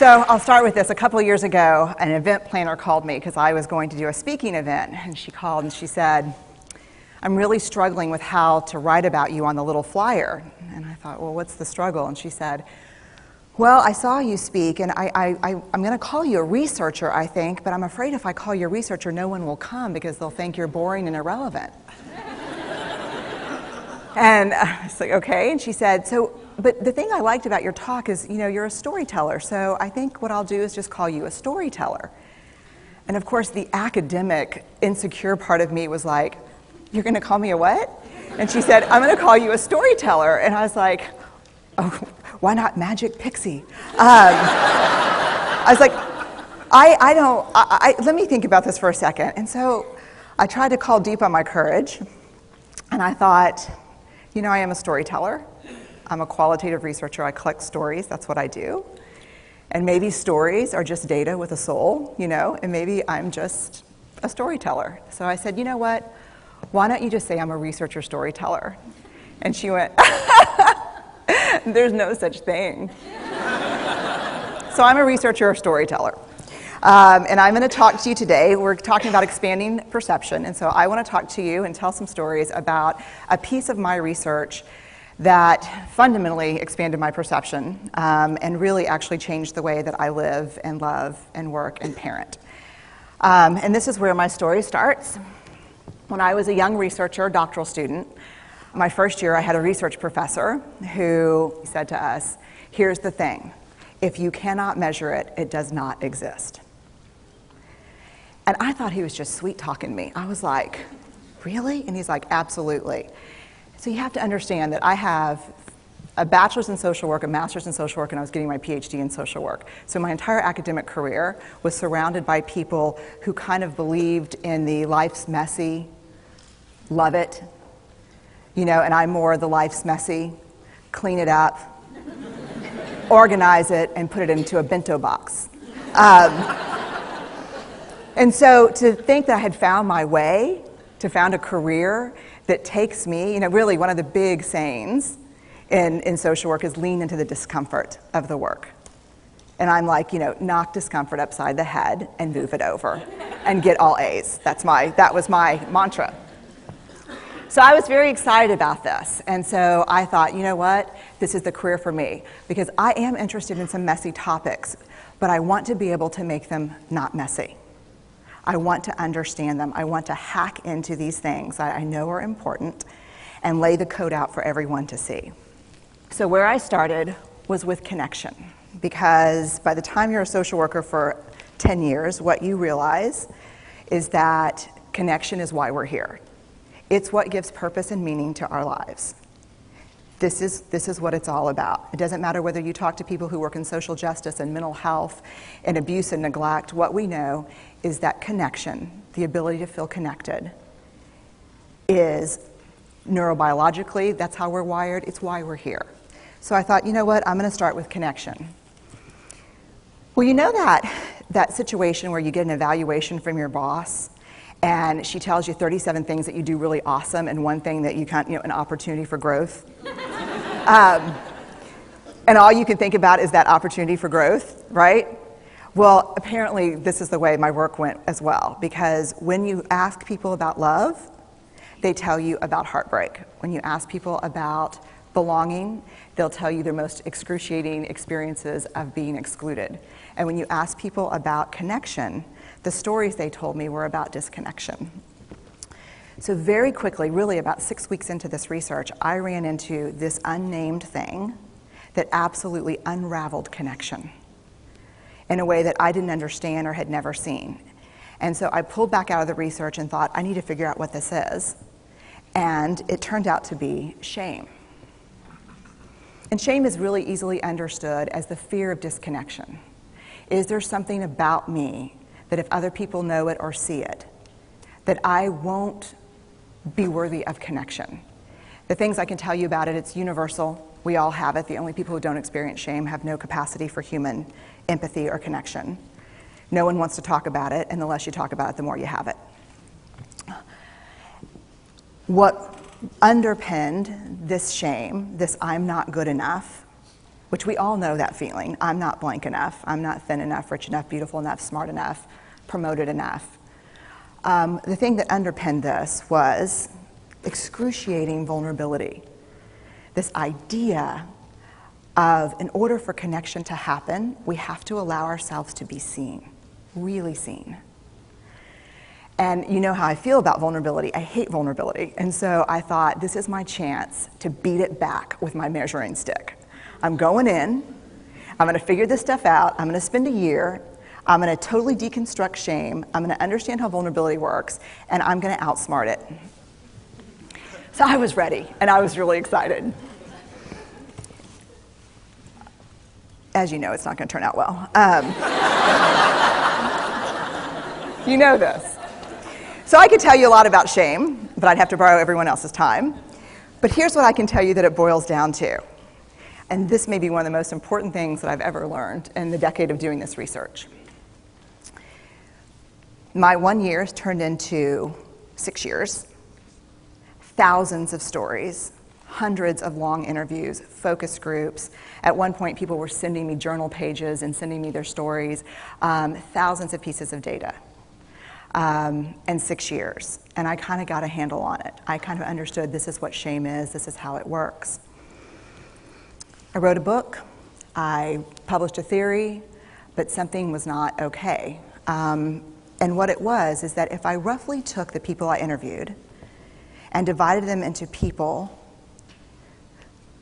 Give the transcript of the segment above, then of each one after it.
So I'll start with this. A couple of years ago, an event planner called me because I was going to do a speaking event. And she called and she said, I'm really struggling with how to write about you on the little flyer. And I thought, well, what's the struggle? And she said, well, I saw you speak, and I'm going to call you a researcher, I think, but I'm afraid if I call you a researcher, no one will come because they'll think you're boring and irrelevant. And I was like, okay. And she said, but the thing I liked about your talk is, you're a storyteller, so I think what I'll do is just call you a storyteller. And of course, the academic, insecure part of me was like, you're going to call me a what? And she said, I'm going to call you a storyteller. And I was like, oh, why not Magic Pixie? I was like, let me think about this for a second. And so I tried to call deep on my courage, and I thought, I am a storyteller. I'm a qualitative researcher. I collect stories. That's what I do. And maybe stories are just data with a soul, and maybe I'm just a storyteller. So I said, you know what? Why don't you just say I'm a researcher storyteller? And she went, there's no such thing. So I'm a researcher storyteller. And I'm going to talk to you today. We're talking about expanding perception. And so I want to talk to you and tell some stories about a piece of my research that fundamentally expanded my perception and really actually changed the way that I live and love and work and parent. And this is where my story starts. When I was a young researcher, doctoral student, my first year I had a research professor who said to us, here's the thing, if you cannot measure it, it does not exist. And I thought he was just sweet-talking me. I was like, really? And he's like, absolutely. So you have to understand that I have a bachelor's in social work, a master's in social work, and I was getting my PhD in social work. So my entire academic career was surrounded by people who kind of believed in the life's messy, love it, and I'm more the life's messy, clean it up, organize it, and put it into a bento box. And so to think that I had found my way, to found a career that takes me, really one of the big sayings in social work is lean into the discomfort of the work. And I'm like, knock discomfort upside the head and move it over and get all A's. That was my mantra. So I was very excited about this. And so I thought, you know what? This is the career for me because I am interested in some messy topics, but I want to be able to make them not messy. I want to understand them. I want to hack into these things that I know are important and lay the code out for everyone to see. So where I started was with connection, because by the time you're a social worker for 10 years, what you realize is that connection is why we're here. It's what gives purpose and meaning to our lives. This is what it's all about. It doesn't matter whether you talk to people who work in social justice and mental health and abuse and neglect. What we know is that connection, the ability to feel connected, is neurobiologically, that's how we're wired, it's why we're here. So I thought, you know what, I'm going to start with connection. Well, that situation where you get an evaluation from your boss, and she tells you 37 things that you do really awesome and one thing that you can't, an opportunity for growth. And all you can think about is that opportunity for growth, right? Well, apparently this is the way my work went as well, because when you ask people about love, they tell you about heartbreak. When you ask people about belonging, they'll tell you their most excruciating experiences of being excluded. And when you ask people about connection, the stories they told me were about disconnection. So very quickly, really about 6 weeks into this research, I ran into this unnamed thing that absolutely unraveled connection in a way that I didn't understand or had never seen. And so I pulled back out of the research and thought, I need to figure out what this is. And it turned out to be shame. And shame is really easily understood as the fear of disconnection. Is there something about me that if other people know it or see it, that I won't be worthy of connection? The things I can tell you about it, it's universal. We all have it. The only people who don't experience shame have no capacity for human empathy or connection. No one wants to talk about it, and the less you talk about it, the more you have it. What underpinned this shame, this I'm not good enough, which we all know that feeling. I'm not blank enough. I'm not thin enough, rich enough, beautiful enough, smart enough, promoted enough. The thing that underpinned this was excruciating vulnerability. This idea of, in order for connection to happen, we have to allow ourselves to be seen, really seen. And you know how I feel about vulnerability. I hate vulnerability. And so I thought, this is my chance to beat it back with my measuring stick. I'm going in, I'm going to figure this stuff out, I'm going to spend a year, I'm going to totally deconstruct shame, I'm going to understand how vulnerability works, and I'm going to outsmart it. So I was ready, and I was really excited. As you know, it's not going to turn out well. You know this. So I could tell you a lot about shame, but I'd have to borrow everyone else's time. But here's what I can tell you that it boils down to. And this may be one of the most important things that I've ever learned in the decade of doing this research. My 1 year has turned into 6 years, thousands of stories, hundreds of long interviews, focus groups. At one point, people were sending me journal pages and sending me their stories, thousands of pieces of data. And 6 years. And I kind of got a handle on it. I kind of understood this is what shame is, this is how it works. I wrote a book, I published a theory, but something was not okay. And what it was is that if I roughly took the people I interviewed and divided them into people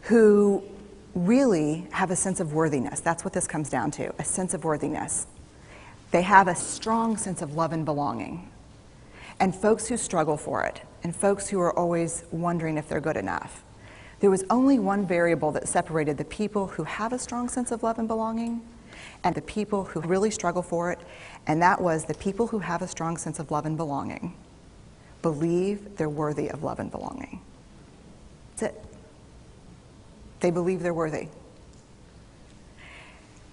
who really have a sense of worthiness, that's what this comes down to, a sense of worthiness. They have a strong sense of love and belonging. And folks who struggle for it, and folks who are always wondering if they're good enough. There was only one variable that separated the people who have a strong sense of love and belonging and the people who really struggle for it, and that was the people who have a strong sense of love and belonging believe they're worthy of love and belonging. That's it. They believe they're worthy.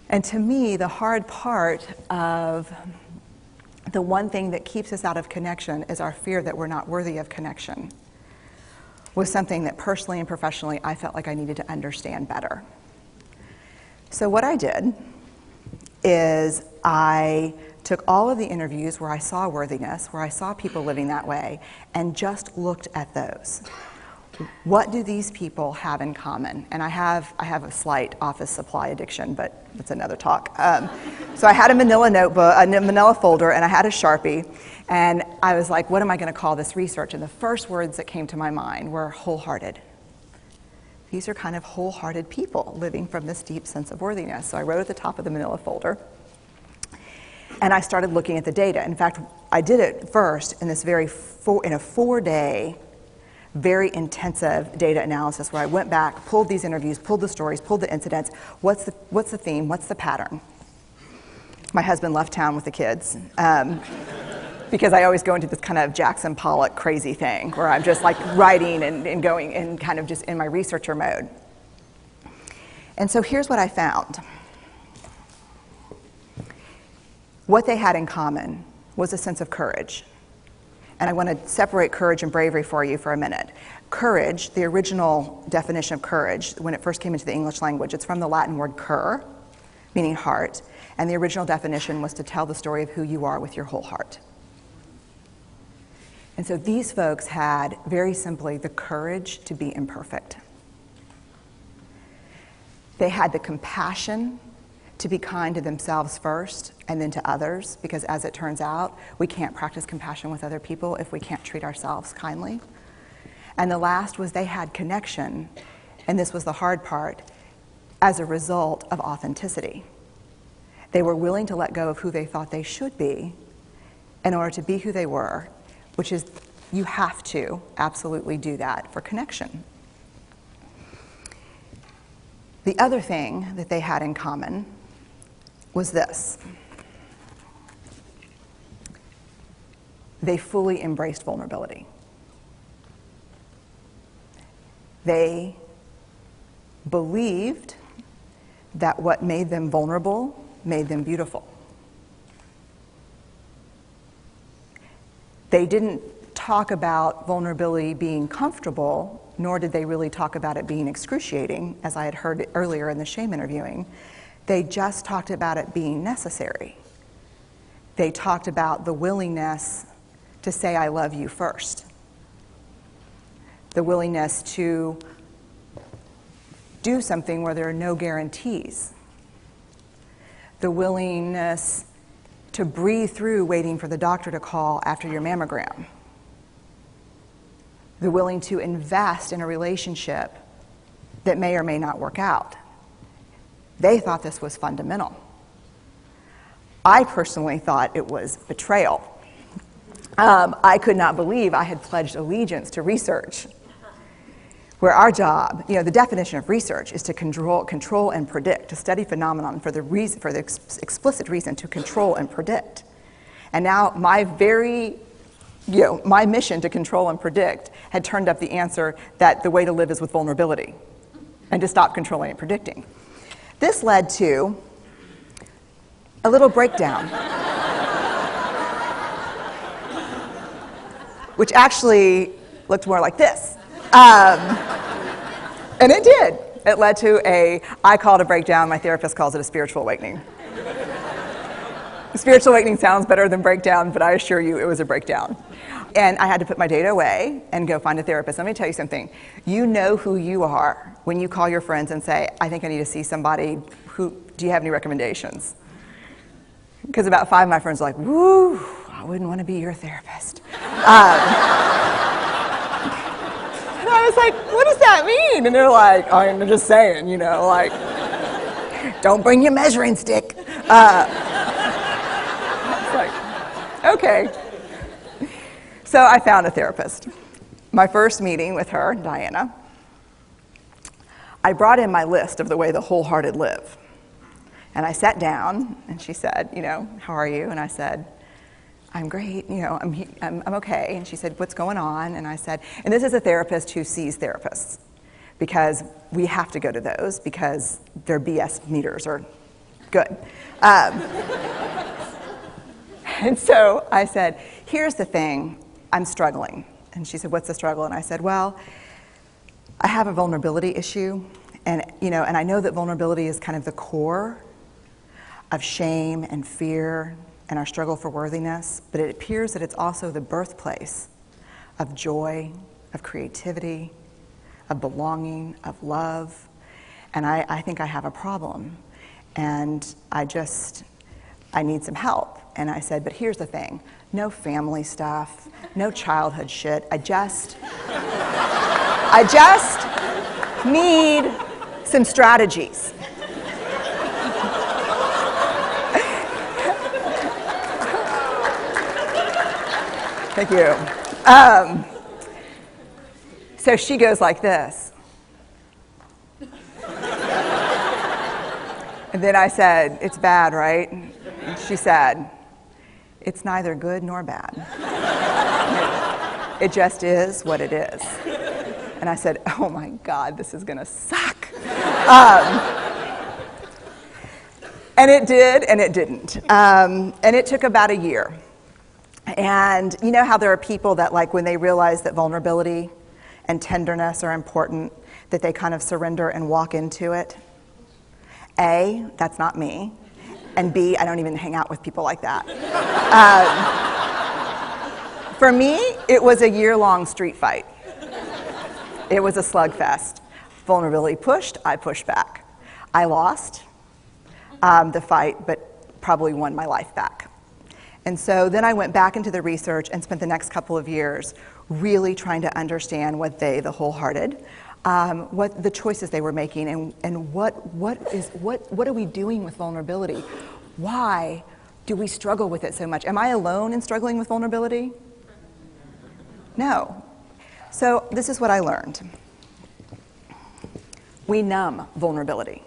And to me, the hard part of the one thing that keeps us out of connection is our fear that we're not worthy of connection, was something that personally and professionally I felt like I needed to understand better. So what I did is I took all of the interviews where I saw worthiness, where I saw people living that way, and just looked at those. What do these people have in common? And I have a slight office supply addiction, but that's another talk. So I had a manila notebook, a manila folder, and I had a Sharpie, and I was like, what am I going to call this research? And the first words that came to my mind were wholehearted. These are kind of wholehearted people living from this deep sense of worthiness. So I wrote at the top of the manila folder, and I started looking at the data. In fact, I did it first in this in a 4-day very intensive data analysis where I went back, pulled these interviews, pulled the stories, pulled the incidents. What's the theme? What's the pattern? My husband left town with the kids because I always go into this kind of Jackson Pollock crazy thing where I'm just like writing and going and kind of just in my researcher mode. And so here's what I found. What they had in common was a sense of courage. And I want to separate courage and bravery for you for a minute. Courage, the original definition of courage, when it first came into the English language, it's from the Latin word cur, meaning heart. And the original definition was to tell the story of who you are with your whole heart. And so these folks had, very simply, the courage to be imperfect. They had the compassion to be kind to themselves first and then to others, because as it turns out, we can't practice compassion with other people if we can't treat ourselves kindly. And the last was they had connection, and this was the hard part, as a result of authenticity. They were willing to let go of who they thought they should be in order to be who they were, which is, you have to absolutely do that for connection. The other thing that they had in common was this. They fully embraced vulnerability. They believed that what made them vulnerable made them beautiful. They didn't talk about vulnerability being comfortable, nor did they really talk about it being excruciating, as I had heard earlier in the shame interviewing. They just talked about it being necessary. They talked about the willingness to say I love you first. The willingness to do something where there are no guarantees. The willingness to breathe through waiting for the doctor to call after your mammogram. The willing to invest in a relationship that may or may not work out. They thought this was fundamental. I personally thought it was betrayal. I could not believe I had pledged allegiance to research, where our job, the definition of research is to control and predict, to study phenomenon for the explicit reason to control and predict. And now my mission to control and predict had turned up the answer that the way to live is with vulnerability and to stop controlling and predicting. This led to a little breakdown, which actually looked more like this. And it did. It led to I call it a breakdown, my therapist calls it a spiritual awakening. Spiritual awakening sounds better than breakdown, but I assure you it was a breakdown. And I had to put my data away and go find a therapist. Let me tell you something. You know who you are when you call your friends and say, I think I need to see somebody. Do you have any recommendations? Because about 5 of my friends are like, woo, I wouldn't want to be your therapist. And I was like, what does that mean? And they're like, I'm just saying, don't bring your measuring stick. It's like, okay. So I found a therapist. My first meeting with her, Diana, I brought in my list of the way the wholehearted live. And I sat down, and she said, how are you? And I said, I'm great, I'm okay. And she said, what's going on? And I said, and this is a therapist who sees therapists, because we have to go to those because their BS meters are good. And so I said, here's the thing, I'm struggling. And she said, what's the struggle? And I said, well, I have a vulnerability issue, and I know that vulnerability is kind of the core of shame and fear and our struggle for worthiness, but it appears that it's also the birthplace of joy, of creativity, of belonging, of love, and I think I have a problem, and I need some help. And I said, but here's the thing, no family stuff, no childhood shit, I just need some strategies. Thank you. So she goes like this. And then I said, it's bad, right? And she said, it's neither good nor bad. It just is what it is. And I said, oh my God, this is gonna suck. And it did, and it didn't. And it took about a year. And you know how there are people that, like, when they realize that vulnerability and tenderness are important, that they kind of surrender and walk into it? A, that's not me. And B, I don't even hang out with people like that. For me, it was a year-long street fight. It was a slugfest. Vulnerability pushed, I pushed back. I lost the fight, but probably won my life back. And so then I went back into the research and spent the next couple of years really trying to understand what the wholehearted, what the choices they were making, and what are we doing with vulnerability? Why do we struggle with it so much? Am I alone in struggling with vulnerability? No. So this is what I learned. We numb vulnerability.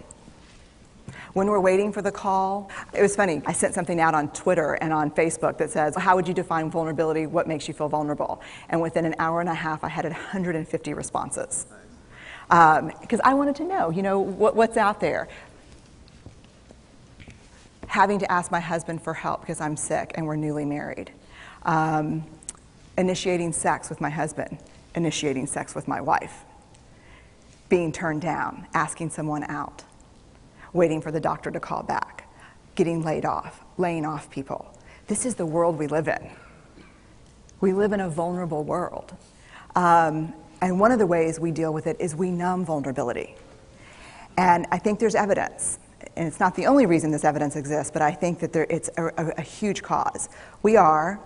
When we're waiting for the call, it was funny, I sent something out on Twitter and on Facebook that says, how would you define vulnerability? What makes you feel vulnerable? And within an hour and a half, I had 150 responses. Because I wanted to know, what's out there. Having to ask my husband for help because I'm sick and we're newly married. initiating sex with my husband, initiating sex with my wife, being turned down, asking someone out, waiting for the doctor to call back, getting laid off, laying off people. This is the world we live in. We live in a vulnerable world. And one of the ways we deal with it is we numb vulnerability. And I think there's evidence, and it's not the only reason this evidence exists, but I think that it's a huge cause. We are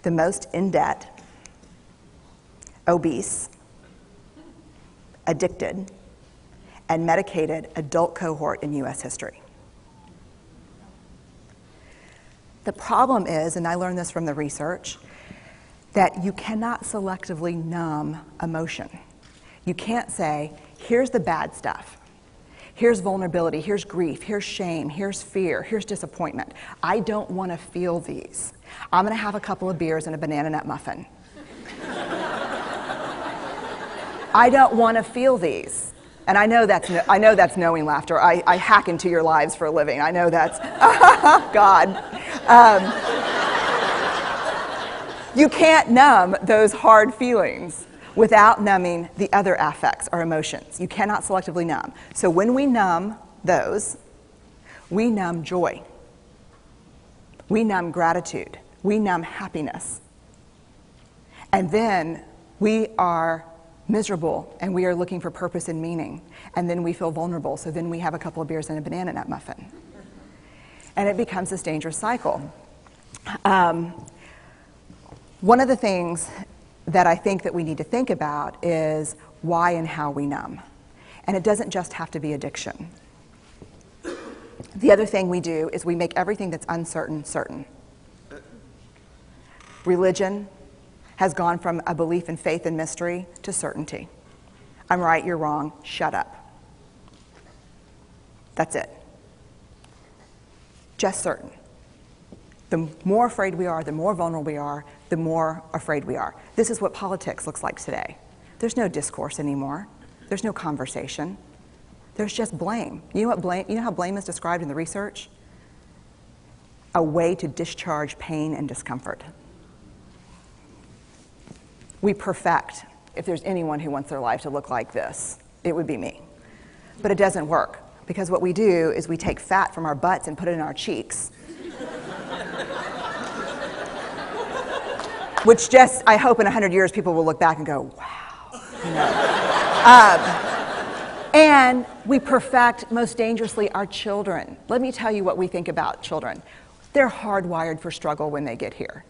the most in debt, obese, addicted, and medicated adult cohort in U.S. history. The problem is, and I learned this from the research, that you cannot selectively numb emotion. You can't say, here's the bad stuff. Here's vulnerability, here's grief, here's shame, here's fear, here's disappointment. I don't want to feel these. I'm going to have a couple of beers and a banana nut muffin. I don't want to feel these. And I know that's knowing laughter. I hack into your lives for a living. I know that's, God. You can't numb those hard feelings without numbing the other affects or emotions. You cannot selectively numb. So when we numb those, we numb joy. We numb gratitude. We numb happiness. And then we are miserable and we are looking for purpose and meaning. And then we feel vulnerable. So then we have a couple of beers and a banana nut muffin. And it becomes this dangerous cycle. One of the things that I think that we need to think about is why and how we numb. And it doesn't just have to be addiction. The other thing we do is we make everything that's uncertain certain. Religion has gone from a belief in faith and mystery to certainty. I'm right, you're wrong, shut up. That's it. Just certain. The more afraid we are, the more vulnerable we are, the more afraid we are. This is what politics looks like today. There's no discourse anymore. There's no conversation. There's just blame. You know how blame is described in the research? A way to discharge pain and discomfort. We perfect. If there's anyone who wants their life to look like this, it would be me. But it doesn't work, because what we do is we take fat from our butts and put it in our cheeks. Which just, I hope in 100 years people will look back and go, wow. You know? And we perfect, most dangerously, our children. Let me tell you what we think about children. They're hardwired for struggle when they get here.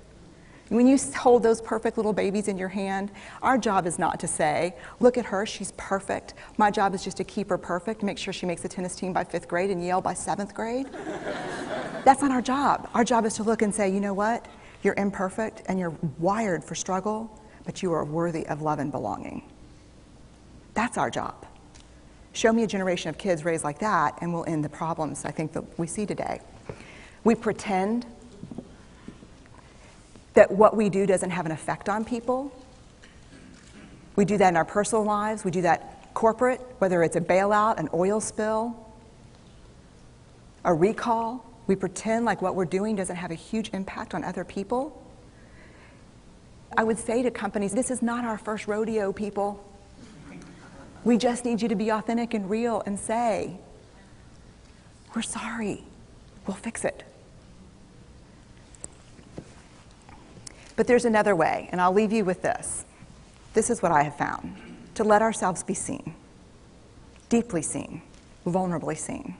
When you hold those perfect little babies in your hand, our job is not to say, look at her, she's perfect. My job is just to keep her perfect, make sure she makes the tennis team by 5th grade and Yale by 7th grade. That's not our job. Our job is to look and say, you know what? You're imperfect and you're wired for struggle, but you are worthy of love and belonging. That's our job. Show me a generation of kids raised like that and we'll end the problems I think that we see today. We pretend that what we do doesn't have an effect on people. We do that in our personal lives. We do that corporate, whether it's a bailout, an oil spill, a recall. We pretend like what we're doing doesn't have a huge impact on other people. I would say to companies, this is not our first rodeo, people. We just need you to be authentic and real and say, we're sorry, we'll fix it. But there's another way, and I'll leave you with this. This is what I have found. To let ourselves be seen, deeply seen, vulnerably seen.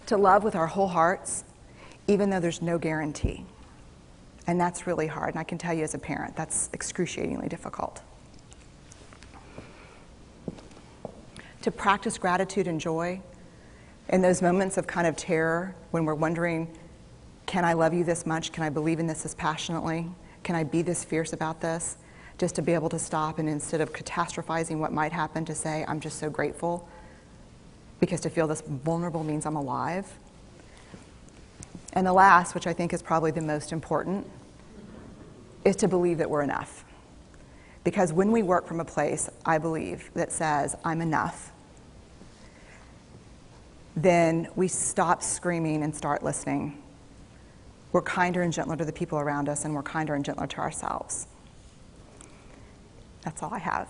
To love with our whole hearts, even though there's no guarantee. And that's really hard, and I can tell you as a parent, that's excruciatingly difficult. To practice gratitude and joy in those moments of kind of terror when we're wondering, can I love you this much? Can I believe in this passionately? Can I be this fierce about this? Just to be able to stop and instead of catastrophizing what might happen, to say, I'm just so grateful. Because to feel this vulnerable means I'm alive. And the last, which I think is probably the most important, is to believe that we're enough. Because when we work from a place, I believe, that says, I'm enough, then we stop screaming and start listening. we're kinder and gentler to the people around us, and we're kinder and gentler to ourselves. That's all I have.